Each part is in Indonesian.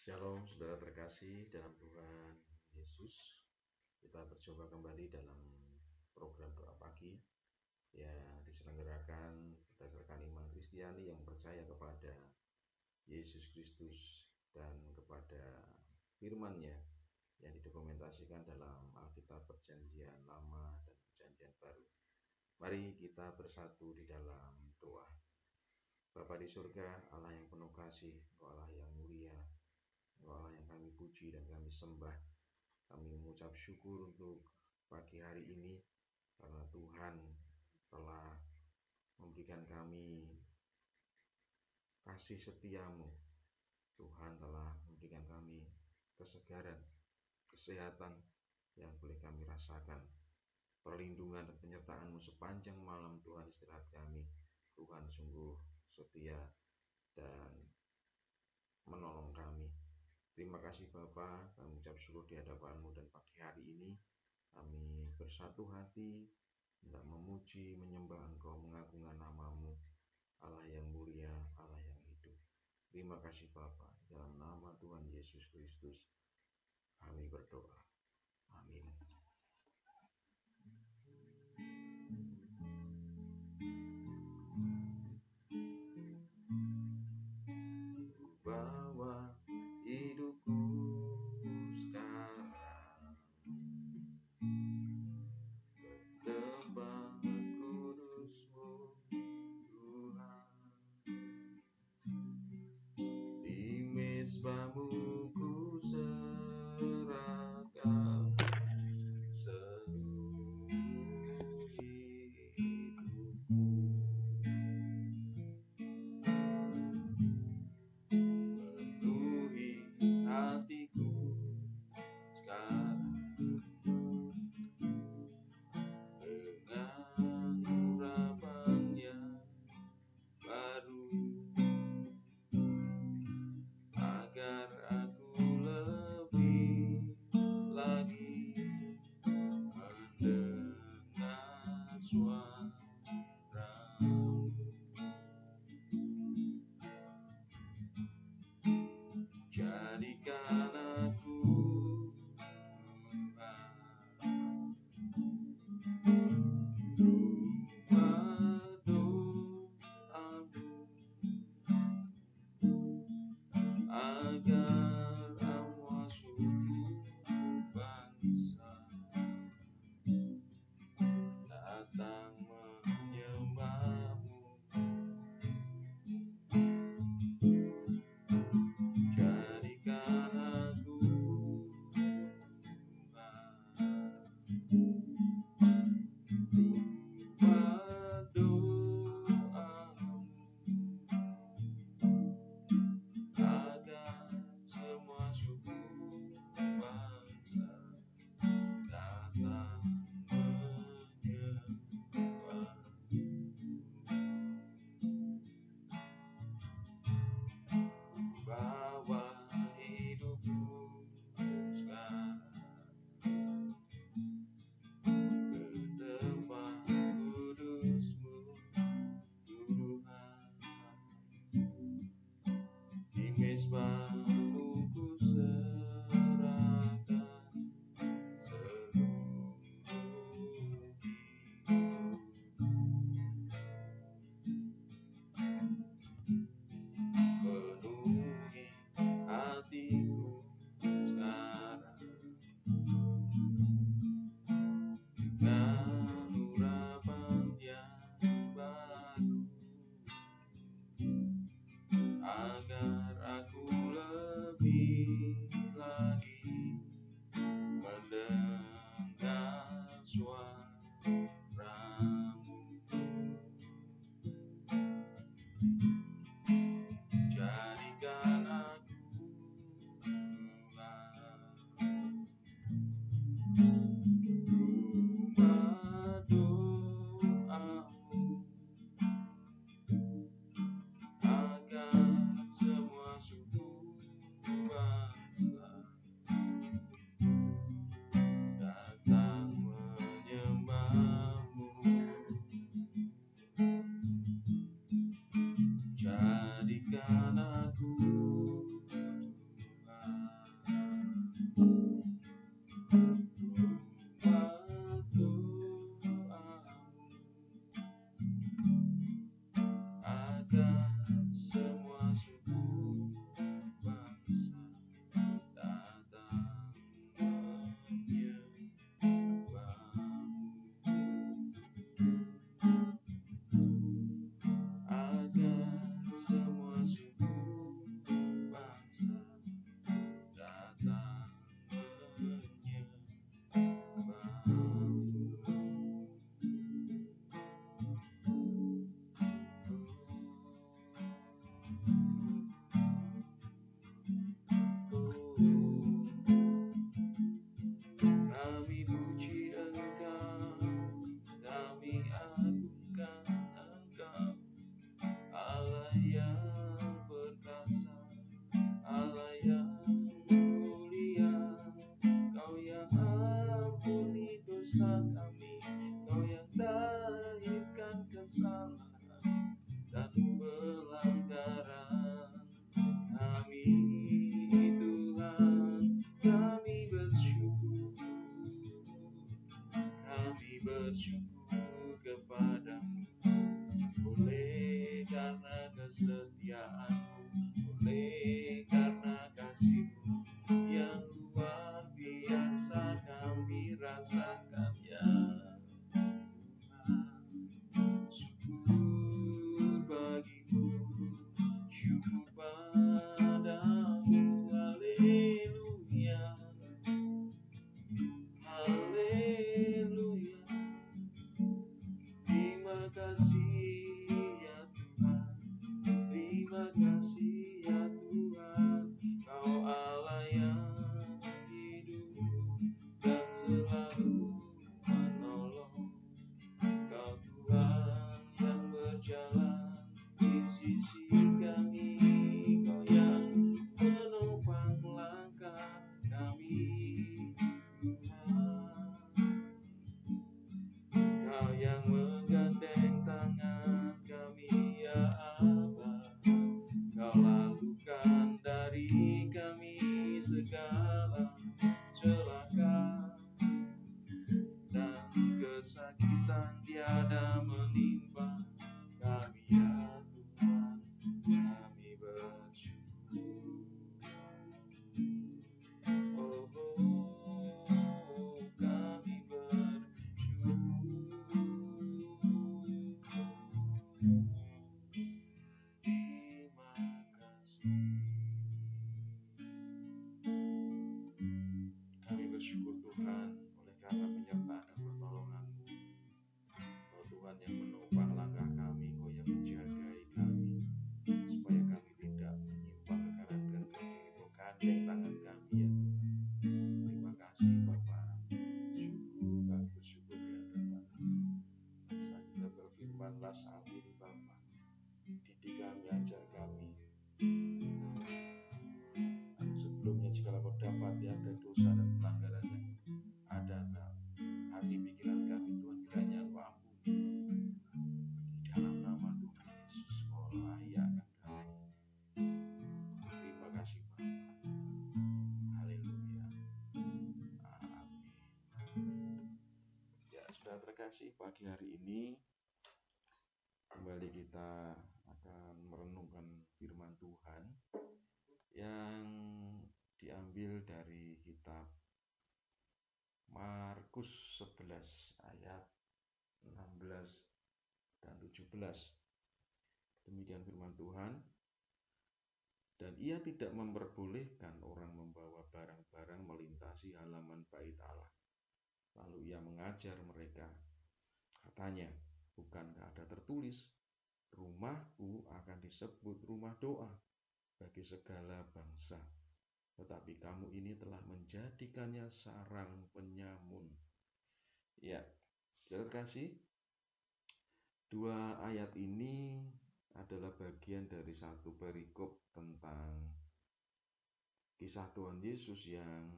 Shalom saudara terkasih dalam Tuhan Yesus. Kita berjumpa kembali dalam program doa pagi yang diselenggarakan berdasarkan iman Kristiani yang percaya kepada Yesus Kristus dan kepada firman-Nya yang didokumentasikan dalam Alkitab Perjanjian Lama dan Perjanjian Baru. Mari kita bersatu di dalam doa. Bapa di surga, Allah yang penuh kasih, Allah yang mulia, Allah yang kami puji dan kami sembah. Kami mengucap syukur untuk pagi hari ini karena Tuhan telah memberikan kami kasih setiamu. Tuhan telah memberikan kami kesegaran, kesehatan yang boleh kami rasakan. Perlindungan dan penyertaan-Mu sepanjang malam Tuhan istirahat kami. Tuhan sungguh setia dan menolong kami. Terima kasih Bapa, kami mengucap syukur di hadapan-Mu dan pagi hari ini kami bersatu hati hendak memuji, menyembah Engkau, mengagungkan nama-Mu, Allah yang mulia, Allah yang hidup. Terima kasih Bapa, dalam nama Tuhan Yesus Kristus kami berdoa. Amin. Bawa hidupku sekarang ke tempat kudus-Mu, Tuhan. Di mezbah-Mu ku serahkan seluruh hidupku. Penuhi hatiku sekarang dengan urapan yang baru, agar aku kesetiaan-Mu, oleh karena kasih-Mu yang luar biasa kami rasakan ya Tuhan. Syukur bagimu, syukur padamu, haleluya, haleluya. Terima kasih ya Tuhan, terima kasih ya Tuhan. Kau Allah yang hidup dan selalu menolong. Kau Tuhan yang berjalan di sisi kami, Kau yang menopang langkah kami, Tuhan. Kau yang menggandeng tangan kami, ya Aba. Kau lakukan dari kami segala celaka dan kesakitan tiada menimpa kami ya Tuhan, kami bersyukur. Oh, kami bersyukur. Terima kasih. Kami bersyukur Tuhan oleh karena penyertaan dan pertolongan-Mu. Kau Tuhan yang menopang langkah kami, Kau yang menjagai kami, supaya kami tidak menyimpang ke kanan dan ke kiri. Kau gandeng tangan kami ya Tuhan. Terima kasih Bapa. Syukur, kami bersyukur di hadapan-Mu. Selanjutnya berfirmanlah saat ini Bapa. Didik kami, ajar kami. Sebelumnya jikalau kau dapat ada dosa dan pelanggaran yang ada dalam hati pikiran kami, Tuhan kiranya Engkau ampuni. Di dalam nama Tuhan Yesus, Kau layak akan kami. Terima kasih Bapa. Haleluya. Amin. Ya, sudah terkasih, pagi hari ini kembali kita akan merenungkan firman Tuhan yang diambil dari kitab Markus 11 ayat 16 dan 17. Demikian firman Tuhan. Dan ia tidak memperbolehkan orang membawa barang-barang melintasi halaman bait Allah. Lalu ia mengajar mereka. Katanya, bukankah ada tertulis, rumahku akan disebut rumah doa bagi segala bangsa, tetapi kamu ini telah menjadikannya sarang penyamun. Ya, saudara kasih, dua ayat ini adalah bagian dari satu perikop tentang kisah Tuhan Yesus yang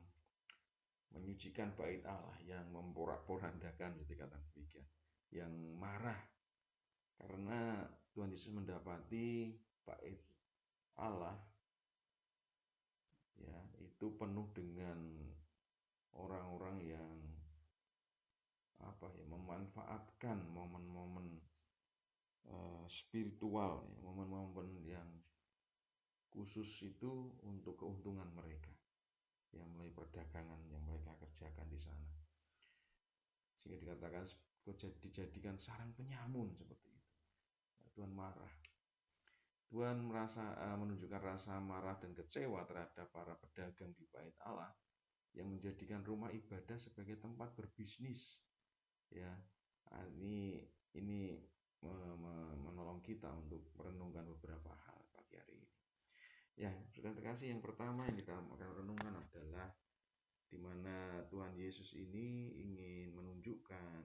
menyucikan bait Allah, yang memporak-porandakan, dikatakan demikian, yang marah karena Tuhan Yesus mendapati bait Allah ya itu penuh dengan orang-orang yang memanfaatkan momen-momen spiritual, ya, momen-momen yang khusus itu untuk keuntungan mereka, yang melalui perdagangan yang mereka kerjakan di sana, sehingga dikatakan dijadikan sarang penyamun seperti itu. Tuhan marah. Tuhan menunjukkan rasa marah dan kecewa terhadap para pedagang di bait Allah yang menjadikan rumah ibadah sebagai tempat berbisnis. Ya, ini menolong kita untuk merenungkan beberapa hal pagi hari ini. Ya, sudah terkasih, yang pertama yang kita akan renungkan adalah di mana Tuhan Yesus ini ingin menunjukkan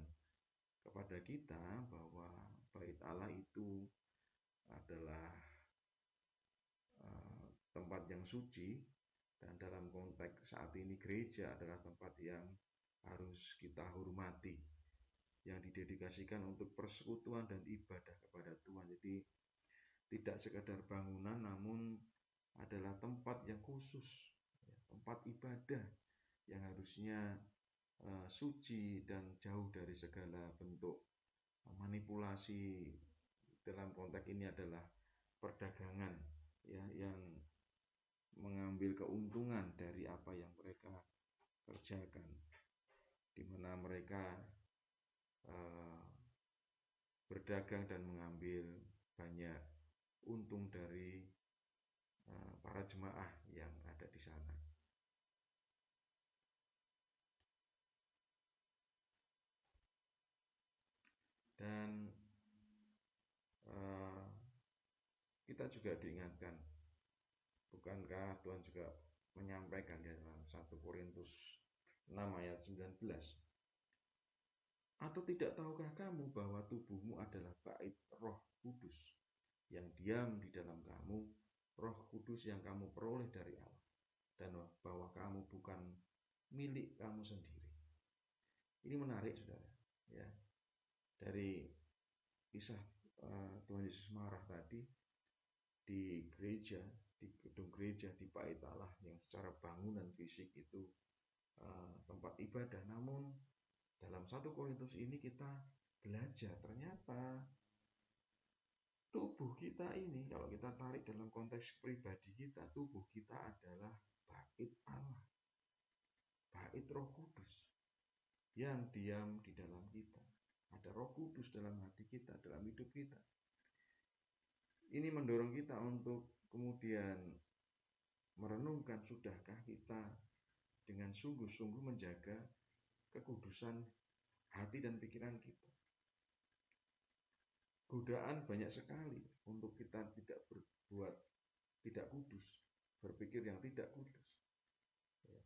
kepada kita bahwa bait Allah itu adalah tempat yang suci, dan dalam konteks saat ini gereja adalah tempat yang harus kita hormati, yang didedikasikan untuk persekutuan dan ibadah kepada Tuhan. Jadi tidak sekadar bangunan, namun adalah tempat yang khusus, tempat ibadah yang harusnya suci dan jauh dari segala bentuk manipulasi. Dalam konteks ini adalah perdagangan ya, yang mengambil keuntungan dari apa yang mereka kerjakan, di mana mereka berdagang dan mengambil banyak untung dari para jemaah yang ada di sana. Dan kita juga diingatkan, bukankah Tuhan juga menyampaikan di dalam 1 Korintus 6 ayat 19, atau tidak tahukah kamu bahwa tubuhmu adalah bait Roh Kudus yang diam di dalam kamu, Roh Kudus yang kamu peroleh dari Allah, dan bahwa kamu bukan milik kamu sendiri. Ini menarik, saudara, ya, dari kisah Tuhan Yesus marah tadi di gereja, di gedung gereja, di bait Allah yang secara bangunan fisik itu tempat ibadah. Namun dalam 1 Korintus ini kita belajar ternyata tubuh kita ini, kalau kita tarik dalam konteks pribadi kita, tubuh kita adalah bait Allah, bait Roh Kudus yang diam di dalam kita. Ada Roh Kudus dalam hati kita, dalam hidup kita. Ini mendorong kita untuk kemudian merenungkan, sudahkah kita dengan sungguh-sungguh menjaga kekudusan hati dan pikiran kita. Godaan banyak sekali untuk kita tidak berbuat tidak kudus, berpikir yang tidak kudus. Ya.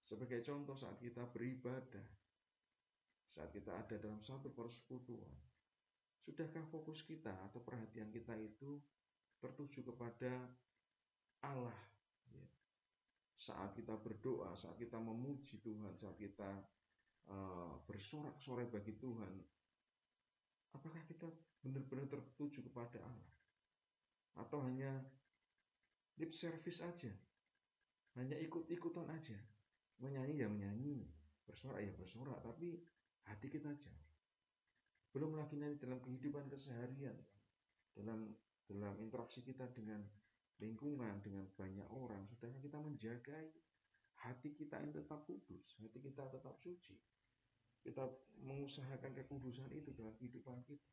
Sebagai contoh, saat kita beribadah, saat kita ada dalam satu persekutuan, sudahkah fokus kita atau perhatian kita itu tertuju kepada Allah? Ya. Saat kita berdoa, saat kita memuji Tuhan, saat kita bersorak-sorai bagi Tuhan, apakah kita benar-benar tertuju kepada Allah? Atau hanya lip service aja, hanya ikut-ikutan aja, menyanyi ya menyanyi, bersorak ya bersorak, tapi hati kita jauh. Belum lagi nanti dalam kehidupan keseharian, dalam interaksi kita dengan lingkungan, dengan banyak orang, sudahkah kita menjaga hati kita ini tetap kudus, hati kita tetap suci? Kita mengusahakan kekudusan itu dalam kehidupan kita,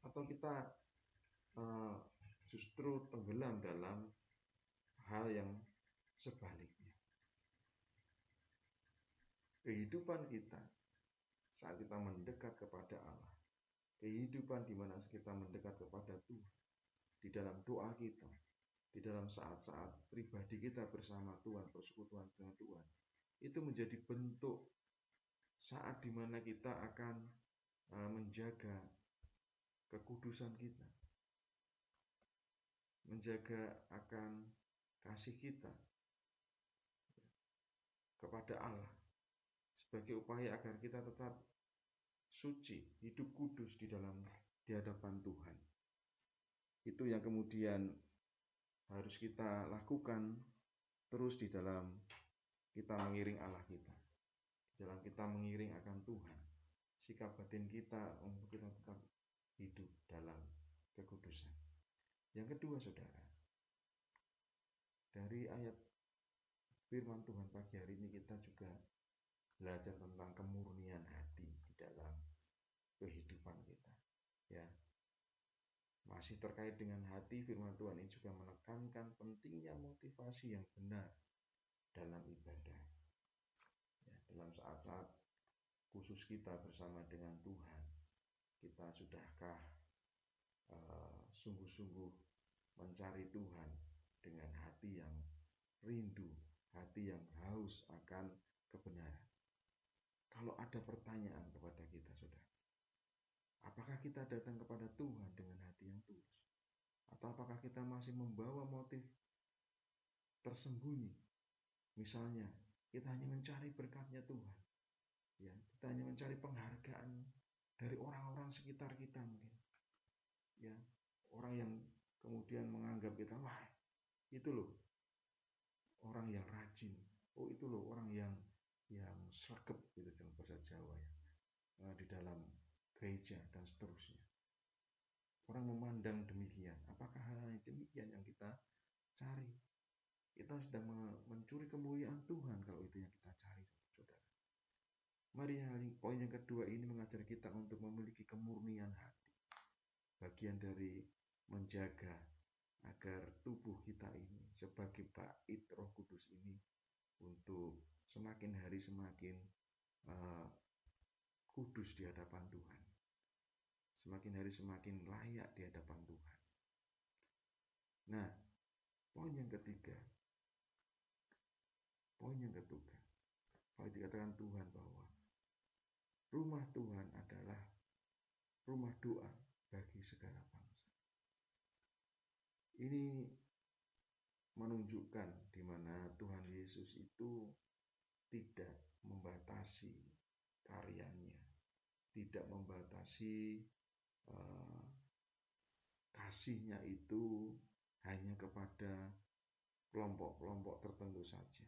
atau kita justru tenggelam dalam hal yang sebaliknya? Kehidupan kita saat kita mendekat kepada Allah, kehidupan di mana kita mendekat kepada Tuhan, di dalam doa kita, di dalam saat-saat pribadi kita bersama Tuhan, persekutuan dengan Tuhan, itu menjadi bentuk saat di mana kita akan menjaga kekudusan kita, menjaga akan kasih kita kepada Allah sebagai upaya agar kita tetap suci, hidup kudus di hadapan Tuhan. Itu yang kemudian harus kita lakukan terus di dalam kita mengiring Allah kita, di dalam kita mengiring akan Tuhan, sikap batin kita untuk kita tetap hidup dalam kekudusan. Yang kedua, saudara, dari ayat firman Tuhan pagi hari ini kita juga belajar tentang kemurnian hati di dalam kehidupan kita. Ya, masih terkait dengan hati, firman Tuhan ini juga menekankan pentingnya motivasi yang benar dalam ibadah. Ya, dalam saat-saat khusus kita bersama dengan Tuhan, kita sudahkah sungguh-sungguh mencari Tuhan dengan hati yang rindu, hati yang haus akan kebenaran? Kalau ada pertanyaan kepada kita, saudara, apakah kita datang kepada Tuhan dengan hati yang tulus? Atau apakah kita masih membawa motif tersembunyi? Misalnya, kita hanya mencari berkatnya Tuhan, ya, kita hanya mencari penghargaan dari orang-orang sekitar kita mungkin, ya, orang yang kemudian menganggap kita, wah, itu loh orang yang rajin, oh itu loh orang yang sregep gitu dalam bahasa Jawa, ya, di dalam gereja dan seterusnya. orang memandang demikian. Apakah hal yang demikian yang kita cari? Kita sedang mencuri kemuliaan Tuhan kalau itu yang kita cari, saudara. Mari poin yang kedua ini mengajar kita untuk memiliki kemurnian hati. Bagian dari menjaga agar tubuh kita ini sebagai bait Roh Kudus ini untuk semakin hari semakin kudus di hadapan Tuhan. Semakin hari semakin layak di hadapan Tuhan. Nah, poin yang ketiga. Poin dikatakan Tuhan bahwa rumah Tuhan adalah rumah doa bagi segala bangsa. Ini menunjukkan di mana Tuhan Yesus itu tidak membatasi karyanya, tidak membatasi kasihnya itu hanya kepada kelompok-kelompok tertentu saja,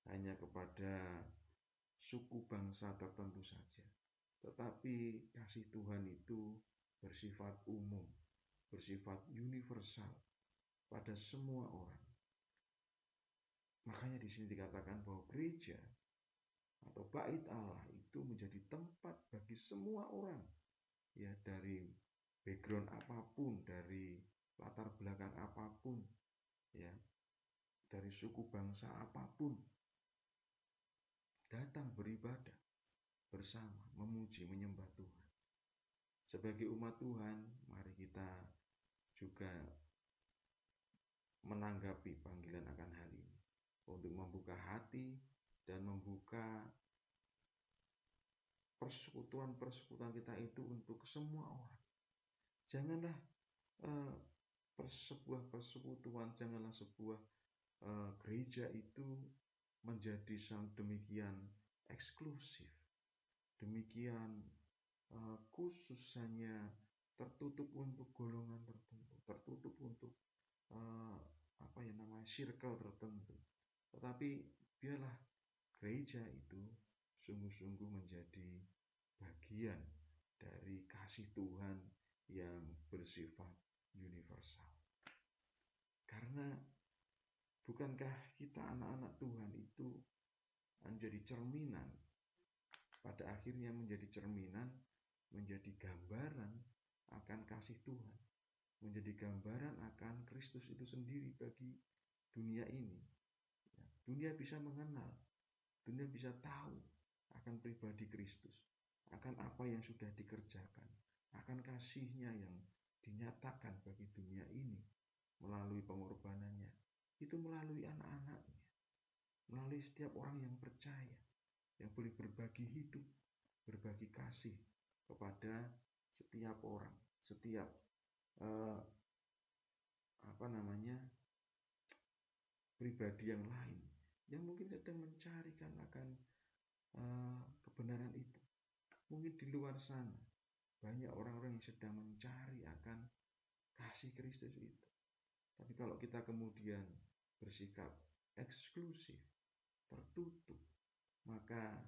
hanya kepada suku bangsa tertentu saja. Tetapi kasih Tuhan itu bersifat umum, bersifat universal pada semua orang. Makanya di sini dikatakan bahwa gereja atau bait Allah itu menjadi tempat bagi semua orang, ya, dari background apapun, dari latar belakang apapun, ya, dari suku bangsa apapun, datang beribadah bersama, memuji, menyembah Tuhan. Sebagai umat Tuhan, mari kita juga menanggapi panggilan akan hal ini untuk membuka hati dan membuka persekutuan-persekutuan kita itu untuk semua orang. Janganlah sebuah persekutuan, janganlah sebuah gereja itu menjadi demikian eksklusif, demikian khusus, hanya tertutup untuk golongan tertentu, tertutup untuk circle tertentu. Tetapi biarlah gereja itu sungguh-sungguh menjadi bagian dari kasih Tuhan yang bersifat universal. Karena bukankah kita anak-anak Tuhan itu menjadi cerminan, pada akhirnya menjadi cerminan, menjadi gambaran akan kasih Tuhan, menjadi gambaran akan Kristus itu sendiri bagi dunia ini. Dunia bisa mengenal, dunia bisa tahu akan pribadi Kristus, akan apa yang sudah dikerjakan, akan kasihnya yang dinyatakan bagi dunia ini melalui pengorbanannya, itu melalui anak-anaknya, melalui setiap orang yang percaya, yang boleh berbagi hidup, berbagi kasih kepada setiap orang, setiap pribadi yang lain yang mungkin sedang mencarikan akan kebenaran itu. Mungkin di luar sana banyak orang-orang yang sedang mencari akan kasih Kristus itu. Tapi kalau kita kemudian bersikap eksklusif, tertutup, maka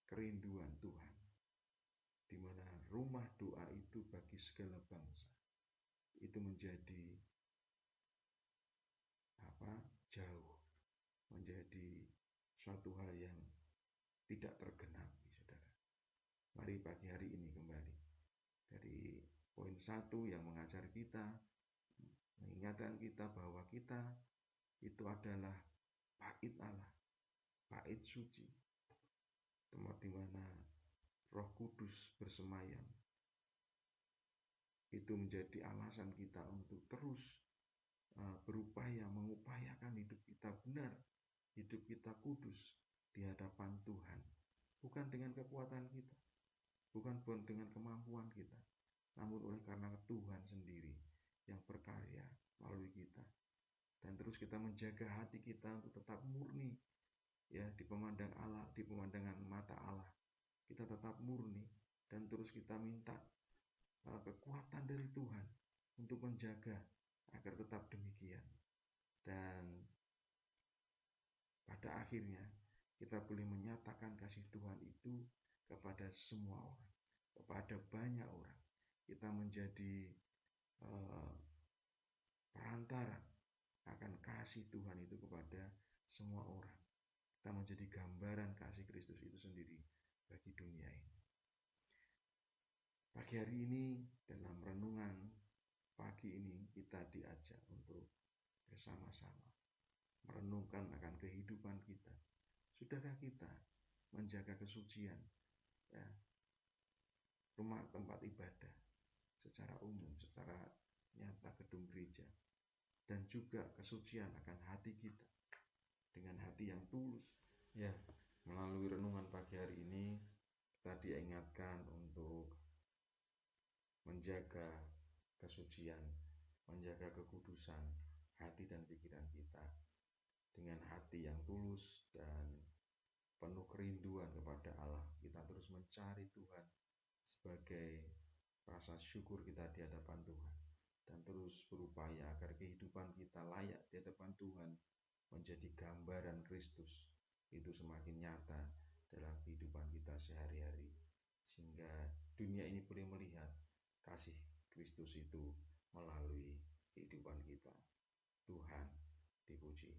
kerinduan Tuhan, di mana rumah doa itu bagi segala bangsa, itu menjadi jauh, menjadi suatu hal yang tidak tergenapi, saudara. Mari pagi hari ini kembali dari poin 1 yang mengajar kita, mengingatkan kita bahwa kita itu adalah bait Allah, bait suci, tempat di mana Roh Kudus bersemayam. Itu menjadi alasan kita untuk terus berupaya mengupayakan hidup kita benar, hidup kita kudus di hadapan Tuhan, bukan dengan kekuatan kita, bukan dengan kemampuan kita, namun oleh karena Tuhan sendiri yang berkarya melalui kita. Dan terus kita menjaga hati kita untuk tetap murni, ya, di pemandangan mata Allah. Kita tetap murni dan terus kita minta kekuatan dari Tuhan untuk menjaga agar tetap demikian. Dan pada akhirnya kita boleh menyatakan kasih Tuhan itu kepada semua orang, kepada banyak orang. Kita menjadi perantara akan kasih Tuhan itu kepada semua orang. Kita menjadi gambaran kasih Kristus itu sendiri bagi dunia ini. Pagi hari ini dalam renungan pagi ini kita diajak untuk bersama-sama merenungkan akan kehidupan kita. Sudahkah kita menjaga kesucian ya, rumah tempat ibadah secara umum, secara nyata gedung gereja, dan juga kesucian akan hati kita dengan hati yang tulus. Ya, melalui renungan pagi hari ini kita diingatkan untuk menjaga kesucian, menjaga kekudusan hati dan pikiran kita dengan hati yang tulus dan penuh kerinduan kepada Allah. Kita terus mencari Tuhan sebagai rasa syukur kita di hadapan Tuhan, dan terus berupaya agar kehidupan kita layak di hadapan Tuhan, menjadi gambaran Kristus itu semakin nyata dalam kehidupan kita sehari-hari, sehingga dunia ini boleh melihat kasih Kristus itu melalui kehidupan kita. Tuhan dipuji.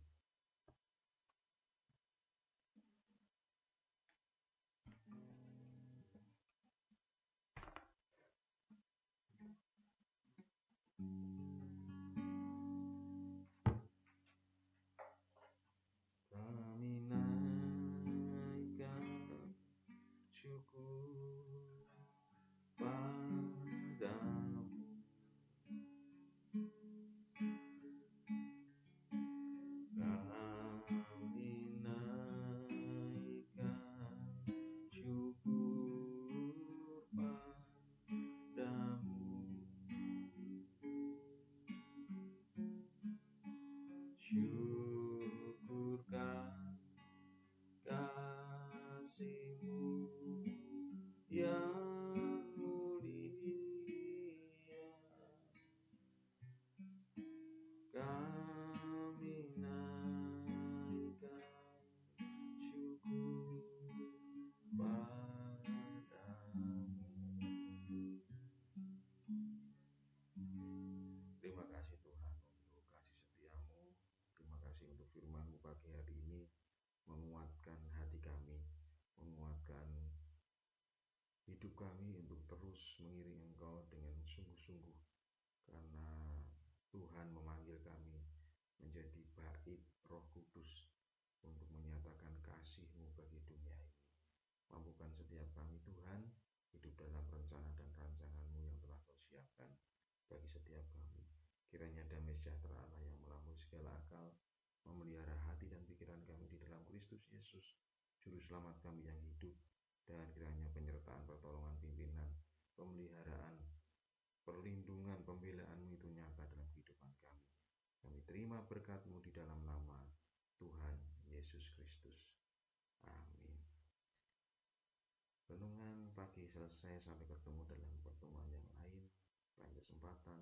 Kami naikkan syukur padamu, kami naikkan syukur padamu, syukurkan kasih-Mu yang mulia. Kami naikkan syukur padamu. Terima kasih Tuhan untuk kasih setiamu. Terima kasih untuk firman-Mu pagi hari ini, menguatkan hati kami, menguatkan hidup kami untuk terus mengiringi Engkau dengan sungguh-sungguh, karena Tuhan memanggil kami menjadi bait Roh Kudus untuk menyatakan kasih-Mu bagi dunia ini. Mampukan setiap kami Tuhan hidup dalam rencana dan rancangan-Mu yang telah Kau siapkan bagi setiap kami. Kiranya damai sejahtera Allah yang melampaui segala akal memelihara hati dan pikiran kami di dalam Kristus Yesus, Juru Selamat kami yang hidup, dan kiranya penyertaan, pertolongan, pimpinan, pemeliharaan, perlindungan, pembelaan-Mu itu nyata dalam kehidupan kami. Kami terima berkat-Mu di dalam nama Tuhan Yesus Kristus. Amin. Renungan pagi selesai, sampai ketemu dalam pertemuan yang lain, lain kesempatan.